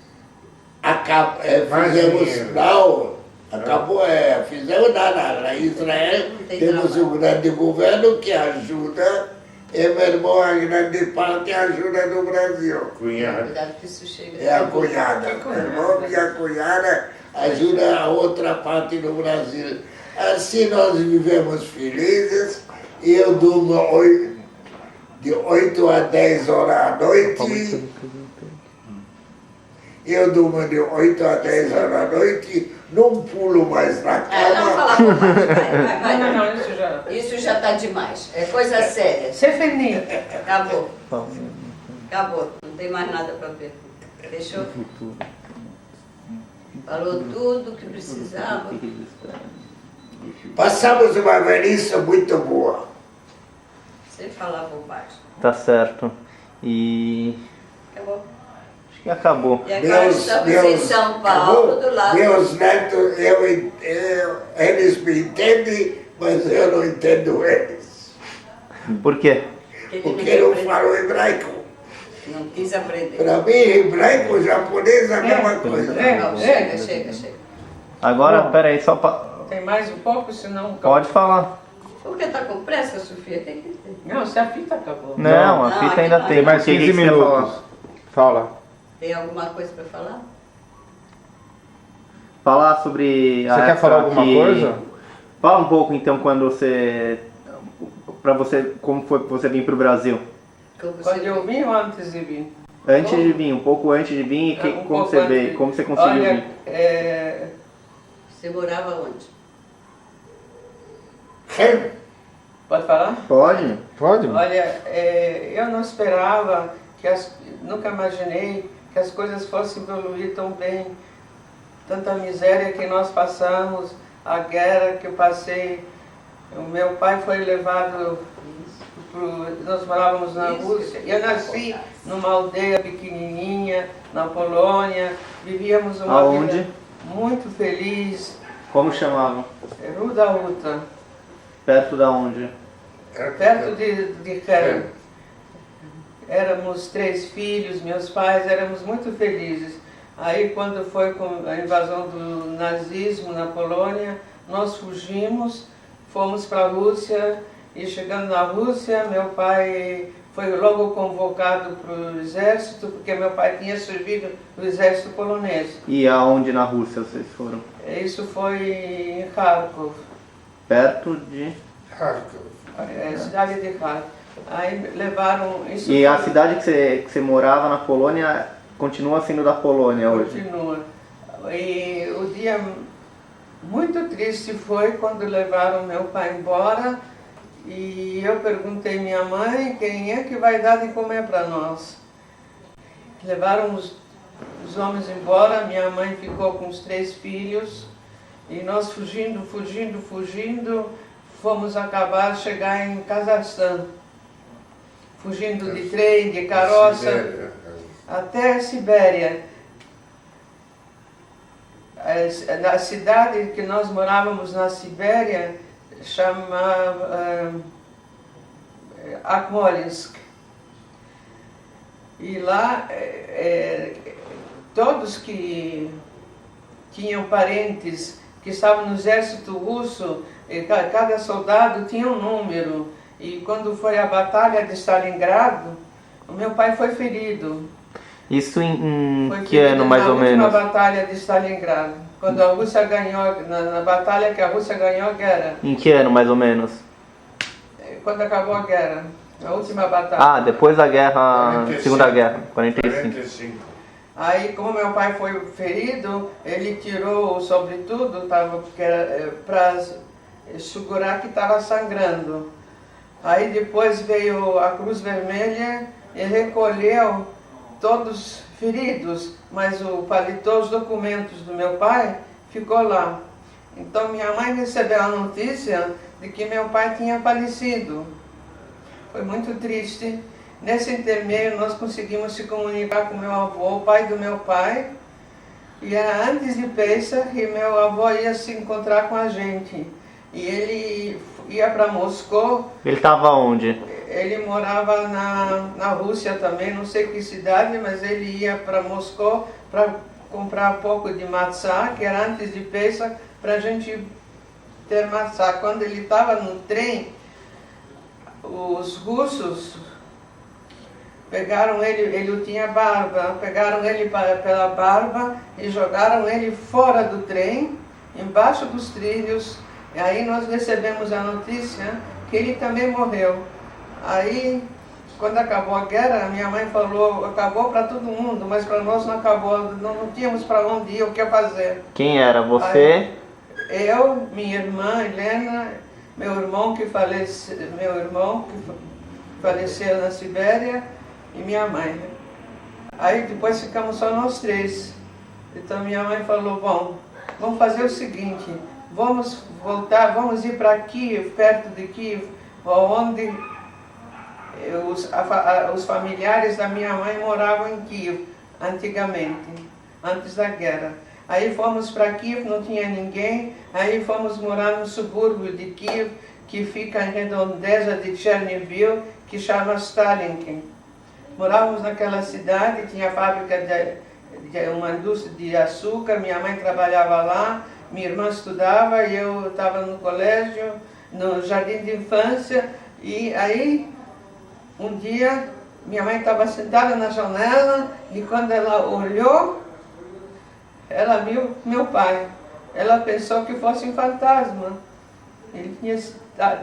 fizemos nada. Lá em Israel temos um grande governo que ajuda, e meu irmão, a grande parte, ajuda no Brasil. Cunhado. Cuidado que isso chega. É a cunhada. Meu irmão e a cunhada ajuda a outra parte no Brasil. Assim nós vivemos felizes, e eu durmo de 8 a 10 horas à noite. Eu durmo de 8 a 10 horas da noite, não pulo mais na Não cama. falar bobagem, vai. Não, isso já... Isso já está demais. É coisa séria. Ser feliz. Acabou. Acabou. Não tem mais nada para ver. Fechou? Falou tudo que precisava. Passamos uma velhice muito boa. Sem falar bobagem. Tá certo. E Acabou. acho que acabou. E agora estamos em São Paulo, do lado. Meus netos, eles me entendem, mas eu não entendo eles. Por quê? Porque eu falo hebraico. Não quis aprender. Para mim, hebraico, japonês é a mesma coisa. Não, chega. Agora, Bom. peraí, só pra... Tem mais um pouco, senão... Pode falar. Por que está com pressa, Sofia? Tem que ter. Não, se a fita acabou. Não, a Não, fita aqui ainda não. tem. Tem mais O que 15 que você ia falar? minutos. Fala. Tem alguma coisa para falar? Falar sobre a Você quer época falar alguma que- coisa? Fala um pouco então quando você... Pra você, como foi que você vir pro Brasil? Como você Quando eu vim ou antes de vir? Antes de vir, um pouco antes de vir, Um como pouco você antes veio, de- como você conseguiu Olha, vir? Você morava onde? Pode falar? Pode? Pode? Olha, eu não esperava, nunca imaginei que as coisas fossem evoluir tão bem. Tanta miséria que nós passamos, a guerra que eu passei. O meu pai foi levado, nós morávamos na Rússia. Eu nasci numa aldeia pequenininha, na Polônia. Vivíamos uma Aonde? vida muito feliz. Como chamavam? Ruda Uta, Perto da onde? perto de Keren. Éramos 3 filhos, meus pais, éramos muito felizes. Aí quando foi com a invasão do nazismo na Polônia, nós fugimos, fomos para a Rússia e chegando na Rússia, meu pai foi logo convocado para o exército, porque meu pai tinha servido no exército polonês. E aonde na Rússia vocês foram? Isso foi em Kharkov, Perto de... cidade de Kharkov. Aí levaram... Isso E a foi- cidade que você morava na Polônia continua sendo da Polônia hoje? Continua. E o dia muito triste foi quando levaram meu pai embora e eu perguntei à minha mãe quem é que vai dar de comer para nós. Levaram os homens embora, minha mãe ficou com os 3 filhos e nós fugindo, fomos chegar em Cazaquistão. Fugindo de trem, de carroça, até a Sibéria. Na cidade que nós morávamos na Sibéria, chamava Akmolinsk. E lá, todos que tinham parentes que estavam no exército russo, cada soldado tinha um número. E quando foi a batalha de Stalingrado, o meu pai foi ferido. Isso em Foi que ano mais ou menos? Na última batalha de Stalingrado, quando a Rússia ganhou, na batalha que a Rússia ganhou a guerra, Em que ano mais ou menos? quando acabou a guerra, a última batalha. Ah, depois da guerra, 45. Segunda Guerra, 45. 45. Aí, como meu pai foi ferido, ele tirou o sobretudo, para segurar que estava sangrando. Aí depois veio a Cruz Vermelha e recolheu todos feridos, mas o paletó, os documentos do meu pai, ficou lá. Então minha mãe recebeu a notícia de que meu pai tinha falecido. Foi muito triste. Nesse intermeio nós conseguimos se comunicar com meu avô, o pai do meu pai, e era antes de Pesach e meu avô ia se encontrar com a gente. E ele ia para Moscou. Ele estava onde? Ele morava na Rússia também, não sei que cidade, mas ele ia para Moscou para comprar um pouco de matzá, que era antes de Pesach, para a gente ter matzá. Quando ele estava no trem, os russos pegaram ele tinha barba, pegaram ele pela barba e jogaram ele fora do trem, embaixo dos trilhos. E aí nós recebemos a notícia que ele também morreu. Aí quando acabou a guerra, minha mãe falou, acabou para todo mundo, mas para nós não acabou, não tínhamos para onde ir, o que fazer. Quem era? Você? Aí, eu, minha irmã Helena, meu irmão que faleceu na Sibéria e minha mãe. Aí depois ficamos só nós três. Então minha mãe falou, bom, vamos fazer o seguinte, vamos voltar, vamos ir para Kiev, perto de Kiev, onde os familiares da minha mãe moravam em Kiev, antigamente, antes da guerra. Aí fomos para Kiev, não tinha ninguém, aí fomos morar no subúrbio de Kiev, que fica em redondeza de Chernobyl, que chama Stalinkin. Morávamos naquela cidade, tinha fábrica de uma indústria de açúcar, minha mãe trabalhava lá, minha irmã estudava e eu estava no colégio, no jardim de infância, e aí um dia minha mãe estava sentada na janela e quando ela olhou, ela viu meu pai. Ela pensou que fosse um fantasma. Ele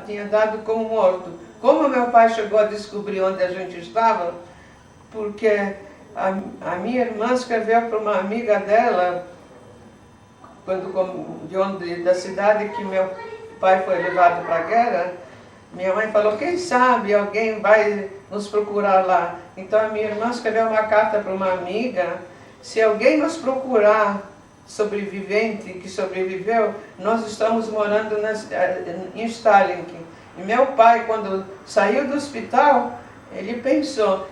tinha dado como morto. Como meu pai chegou a descobrir onde a gente estava, porque a minha irmã escreveu para uma amiga dela, da cidade que meu pai foi levado para a guerra, minha mãe falou, quem sabe alguém vai nos procurar lá. Então a minha irmã escreveu uma carta para uma amiga, se alguém nos procurar, sobrevivente que sobreviveu, nós estamos morando em Stalinkin. E meu pai, quando saiu do hospital, ele pensou,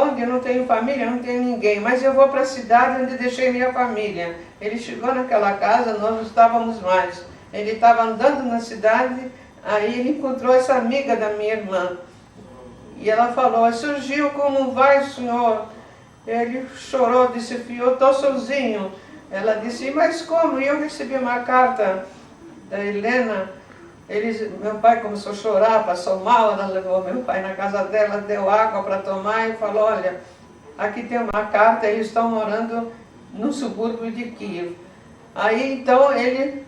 onde eu não tenho família, não tenho ninguém, mas eu vou para a cidade onde deixei minha família. Ele chegou naquela casa, nós não estávamos mais. Ele estava andando na cidade, aí ele encontrou essa amiga da minha irmã. E ela falou, surgiu, como vai, senhor? Ele chorou, disse, filho, eu estou sozinho. Ela disse, mas como? E eu recebi uma carta da Helena. Meu pai começou a chorar, passou mal, ela levou meu pai na casa dela, deu água para tomar e falou, olha, aqui tem uma carta, eles estão morando no subúrbio de Kiev. Aí então ele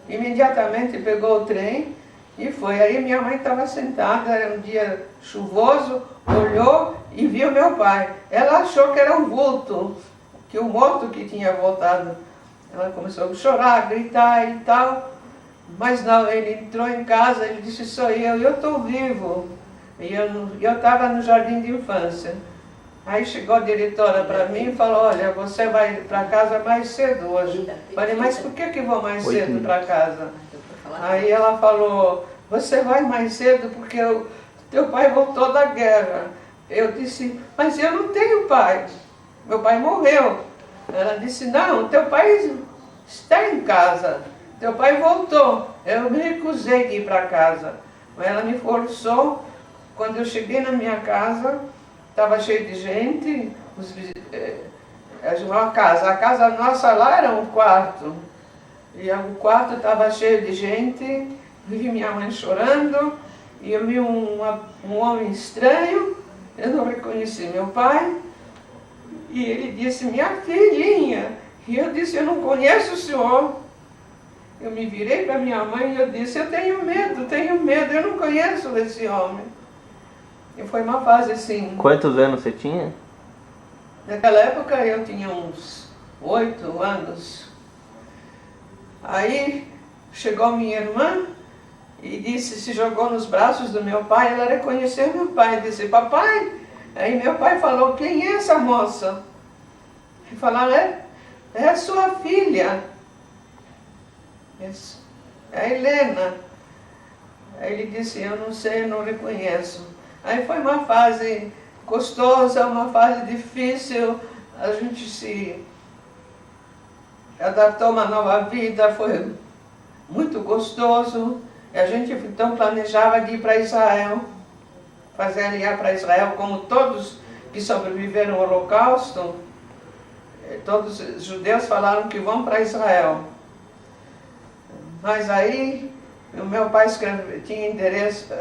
imediatamente pegou o trem e foi. Aí minha mãe estava sentada, era um dia chuvoso, olhou e viu meu pai. Ela achou que era um vulto, que o morto que tinha voltado. Ela começou a chorar, a gritar e tal. Mas não, ele entrou em casa, ele disse, sou eu estou vivo. E eu estava no jardim de infância. Aí chegou a diretora para mim e falou, olha, você vai para casa mais cedo hoje. Falei, mas por que vou mais cedo para casa? Aí ela falou, você vai mais cedo porque teu pai voltou da guerra. Eu disse, mas eu não tenho pai, meu pai morreu. Ela disse, não, teu pai está em casa. Teu pai voltou. Eu me recusei de ir para casa. Mas ela me forçou. Quando eu cheguei na minha casa, estava cheio de gente. A casa nossa lá era um quarto. E o quarto estava cheio de gente. Vi minha mãe chorando. E eu vi um homem estranho. Eu não reconheci meu pai. E ele disse, minha filhinha. E eu disse, eu não conheço o senhor. Eu me virei para minha mãe e eu disse, eu tenho medo, eu não conheço esse homem. E foi uma fase assim. Quantos anos você tinha? Naquela época eu tinha uns 8 anos. Aí chegou minha irmã e disse, se jogou nos braços do meu pai, ela reconheceu meu pai, disse, papai. Aí meu pai falou, quem é essa moça? E falaram, é a sua filha. A Helena. Aí ele disse, eu não sei, eu não reconheço. Aí foi uma fase gostosa, uma fase difícil, a gente se adaptou a uma nova vida, foi muito gostoso. E a gente então planejava de ir para Israel, fazer aliar para Israel, como todos que sobreviveram ao Holocausto, todos os judeus falaram que vão para Israel. Mas aí, o meu pai tinha endereço,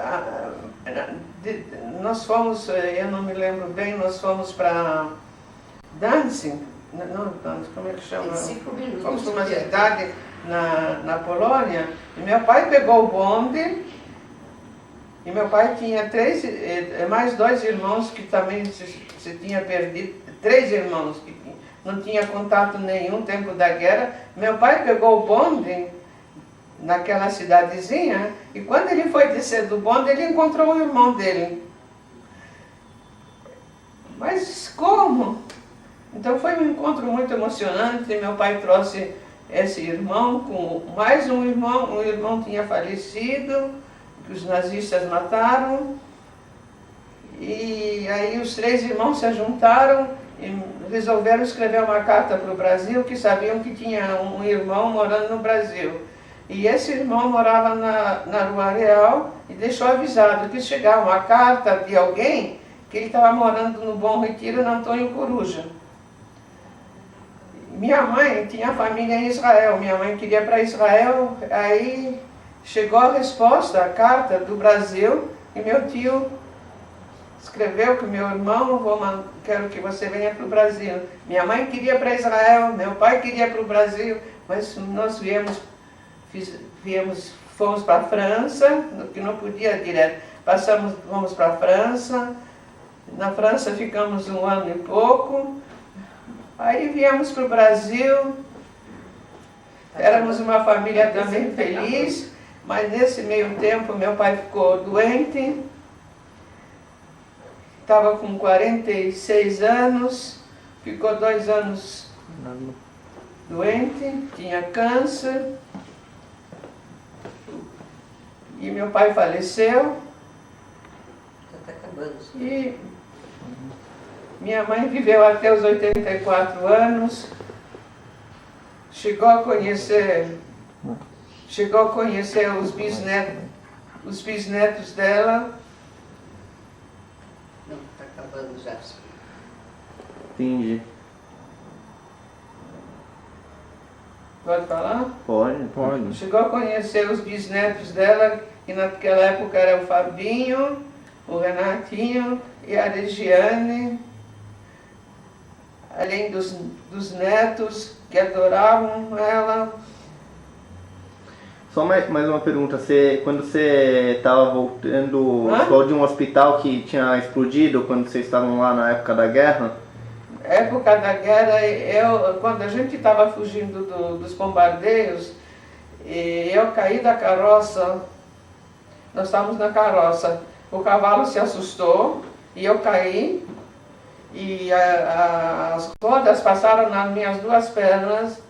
nós fomos, eu não me lembro bem, nós fomos para Danzig, como é que chama? 5 minutos. Fomos para uma cidade na Polônia, e meu pai pegou o bonde E meu pai tinha mais 2 irmãos que também se tinha perdido, 3 irmãos que não tinha contato nenhum no tempo da guerra. Meu pai pegou o bonde naquela cidadezinha e quando ele foi descer do bonde, ele encontrou o irmão dele. Mas como? Então foi um encontro muito emocionante. Meu pai trouxe esse irmão com mais um irmão tinha falecido, que os nazistas mataram. E aí os 3 irmãos se juntaram e resolveram escrever uma carta para o Brasil, que sabiam que tinha um irmão morando no Brasil. E esse irmão morava na Rua Real e deixou avisado que se chegar uma carta de alguém, que ele estava morando no Bom Retiro, no Antônio Coruja. Minha mãe tinha família em Israel, minha mãe queria ir para Israel, aí chegou a resposta, a carta do Brasil, e meu tio escreveu que meu irmão, quero que você venha para o Brasil. Minha mãe queria ir para Israel, meu pai queria ir para o Brasil, mas nós fomos para a França, que não podia direto. Fomos para a França, na França ficamos 1 ano e pouco, aí viemos para o Brasil, éramos uma família também feliz, mas nesse meio tempo meu pai ficou doente, estava com 46 anos, ficou 2 anos doente, tinha câncer, e meu pai faleceu. Está acabando. E minha mãe viveu até os 84 anos, chegou a conhecer os bisnetos dela. Não, está acabando já. Entendi. Pode falar? Pode. Chegou a conhecer os bisnetos dela, que naquela época era o Fabinho, o Renatinho e a Regiane, além dos netos que adoravam ela. Só mais uma pergunta, quando você estava voltando, você falou de um hospital que tinha explodido quando vocês estavam lá na época da guerra? Época da guerra, quando a gente estava fugindo dos bombardeios, eu caí da carroça, nós estávamos na carroça, o cavalo se assustou e eu caí, e as rodas passaram nas minhas 2 pernas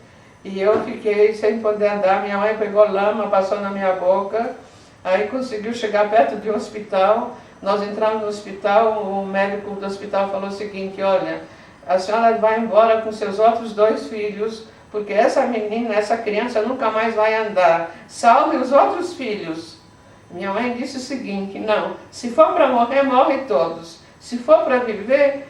e eu fiquei sem poder andar. Minha mãe pegou lama, passou na minha boca, aí conseguiu chegar perto de um hospital. Nós entramos no hospital, o médico do hospital falou o seguinte: olha, a senhora vai embora com seus outros 2 filhos, porque essa menina, essa criança nunca mais vai andar. Salve os outros filhos. Minha mãe disse o seguinte: não, se for para morrer, morre todos. Se for para viver,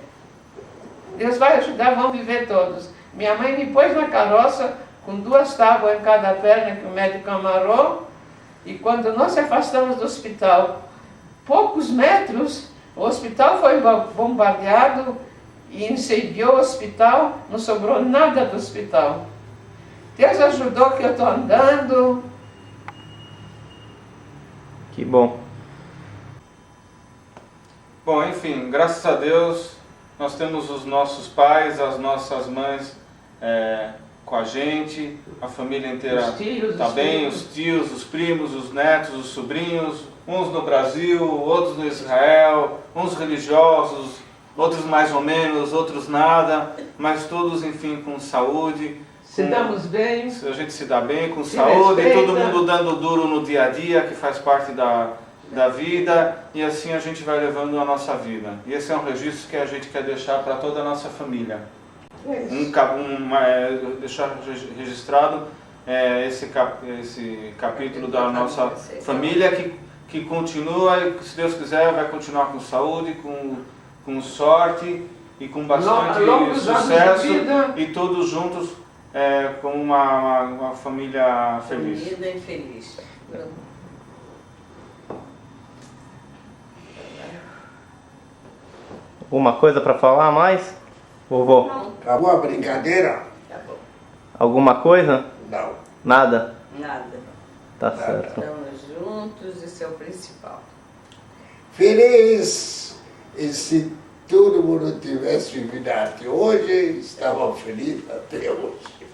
Deus vai ajudar, vão viver todos. Minha mãe me pôs na carroça com 2 tábuas em cada perna que o médico amarrou, e quando nós se afastamos do hospital, poucos metros, o hospital foi bombardeado e incendiou o hospital, não sobrou nada do hospital. Deus ajudou que eu estou andando. Que bom. Bom, enfim, graças a Deus, nós temos os nossos pais, as nossas mães com a gente, a família inteira está bem, os tios, os primos, os netos, os sobrinhos, uns no Brasil, outros no Israel, uns religiosos, outros mais ou menos, outros nada, mas todos, enfim, com saúde. Se damos bem. A gente se dá bem, com saúde, respeita. todo mundo dando duro no dia a dia, que faz parte da vida, e assim a gente vai levando a nossa vida. E esse é um registro que a gente quer deixar para toda a nossa família. Deixar registrado esse capítulo da nossa família que continua, e que, se Deus quiser, vai continuar com saúde, com sorte e com bastante sucesso, e todos juntos com uma família feliz. Unida e feliz. Alguma coisa para falar mais, vovô? Acabou a brincadeira? Tá bom. Alguma coisa? Não. Nada? Nada. Tá certo. Estamos juntos, isso é o principal. feliz. E se todo mundo tivesse vivido até hoje, estava feliz até hoje.